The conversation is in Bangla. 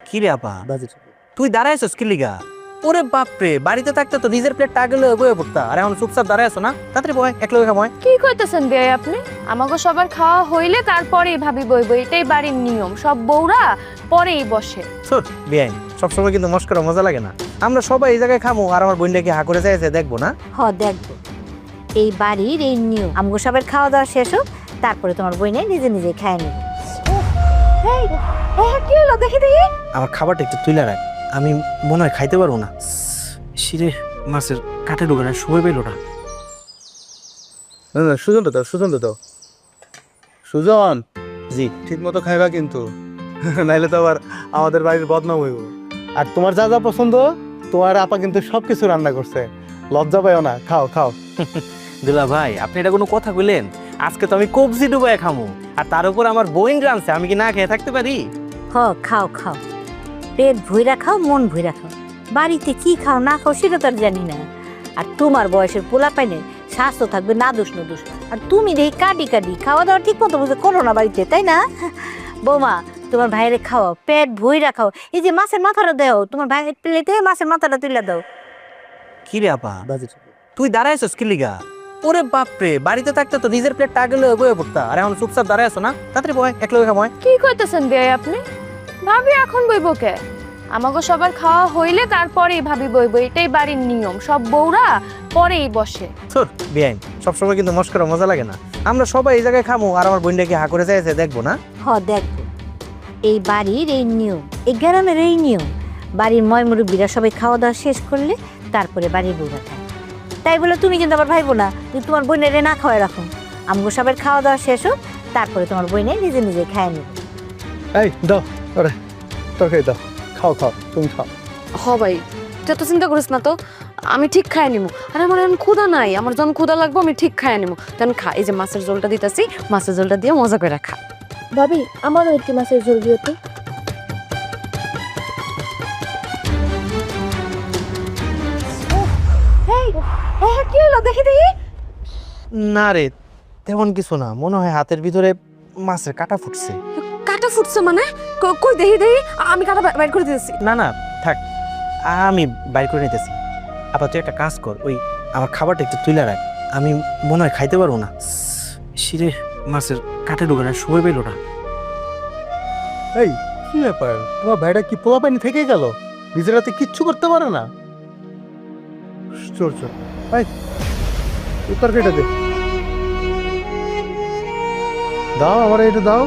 কি রে আপা, বাজেট তুই দাঁড়াইছস কি লিগা? ওরে বাপরে, বাড়িতে থাকতে তো নিজের প্লেটটা আগে লয়ে বয়ে পড়তা, আর এখন চুপচাপ দাঁড়ায় আছো না? তাড়াতাড়ি বয়, এক লগে খাময়। কি কইতেছেন বিয়াই আপনি? আমাকে সবার খাওয়া হইলে তারপরেই ভাবি বইব, এটাই বাড়ির নিয়ম। সব বউরা পরেই বসে। শোন বিয়াই, সবসময় কিন্তু মস্করা মজা লাগে না। আমরা সবাই এই জায়গায় খামো, আর আমার বোনটা কি হা করে চাইছে দেখবো না? দেখবো। এই বাড়ির এই নিয়ম, আমগো সবার খাওয়া দাওয়া শেষ হোক, তারপরে তোমার বইনে নিজে নিজে খায় নেব। কি হলো দেখি দেখি। আমার খাবারটা একটু তুলে রাখ, আমি মনে হয় খাইতে পারবো না। শিরে মাছের কাটে ঢোকানো সময় পেল না। না সুজন দাও, সুজন দাও, সুজন জি। ঠিক মতো খাইবা কিন্তু, নাইলে তো আবার আমাদের বাড়ির বদনাম হইব। আর তোমার যা যা পছন্দ, তোমার আপা কিন্তু সবকিছু রান্না করছে, লজ্জা পাইও না, খাও খাও। দুলা ভাই, আপনি এটা কোনো কথা বললেন? আজকে তো আমি কবজি ডুবাই খামো, আর তার উপর আমার বোন রাঁধছে, আমি কি না খেয়ে থাকতে পারি? খাও খাও, পেট ভুইরা খাও, মন ভুইরা খাও। বাড়িতে কি খাও না খাও সেটা তো আর জানি না। আর তোমার বয়সের পোলা পাইনে স্বাস্থ্য থাকবে না দোষ না দোষ। আর তুমি দেখি কাটি কাটি খাওয়া দাওয়া ঠিক মতো বুঝে করো না বাড়িতে, তাই না? বৌমা, তোমার ভাইরে খাও, পেট ভুইরা খাও। এই যে মাছের মাথাটা দাও, তোমার ভাইয়ের প্লেটে মাছের মাথাটা তুলে দাও। কি রে আপা, বাজেট তুই দাঁড়াইছস কি লিগা? ওরে বাপরে, বাড়িতে থাকতে তো নিজের প্লেটটা আগে লয়ে বয়ে পড়তা, আর এখন চুপচাপ দাঁড়ায় আছো না? তাড়াতাড়ি বয়, এক লগে খাময়। কি কইতেছেন বিয়াই আপনি? ভাবি এখন বইব কে? আমাকে সবার খাওয়া হইলে তারপরেই ভাবি বইব, এটাই বাড়ির নিয়ম। সব বউরা পরেই বসে। শোন বিয়াই, সবসময় কিন্তু মস্করা মজা লাগে না। আমরা সবাই এই জায়গায় খামো, আর আমার বোনটা কি হা করে চাইছে দেখবো না? দেখবো। এই বাড়ির এই নিয়ম, এই গ্রামের এই নিয়ম। বাড়ির ময়মুরব্বীরা সবাই খাওয়া দাওয়া শেষ করলে তারপরে বাড়ির বউরা খায়। তাই বলে তুমি কিন্তু আবার ভাইবো না তুই তোমার বোনের না খাওয়াই রাখো। আমগো সবার খাওয়া দাওয়া শেষ হোক, তারপরে তোমার বোনে নিজে নিজে খায় নেবে। এই দাও, ওরে তরকারি দাও, খাও খাও, তুমি খাও। ভাই, তুই তো চিন্তা করিস না তো, আমি ঠিক খাই নিমু। আর আমার এখন ক্ষুধা নাই, আমার যখন ক্ষুধা লাগবো আমি ঠিক খাই নিমু। তখন খা, এই যে মাছের ঝোলটা দিতেছি, মাছের ঝোলটা দিয়ে মজা করে খা। ভাবি, আমারও একটু মাছের ঝোল দিও তো। কি হলো দেখি দেখি। না রে, তেমন কিছু না, মনে হয় হাতের ভিতরে মাছের কাঁটা ফুটছে। কাটা ফুটছে মানে? কই দেখি দেখি, আমি কাটা বাইর করে দিতেছি। না না থাক, আমি বাইর করে নিতেছি। আবার তুই একটা কাজ কর, ওই আমার খাবারটা একটু তুলে রাখ, আমি মনে হয় খাইতে পারবো না। শিরে মাছের কাটে ঢোকানো সময় পেল না। এই কি ব্যাপার, তোমার ভাইটা কি পোলা পানি থেকে গেল? নিজের হাতে কিচ্ছু করতে পারে না। চোর চোর, এই তরকারিটা দে, দাও আমার এইটা দাও।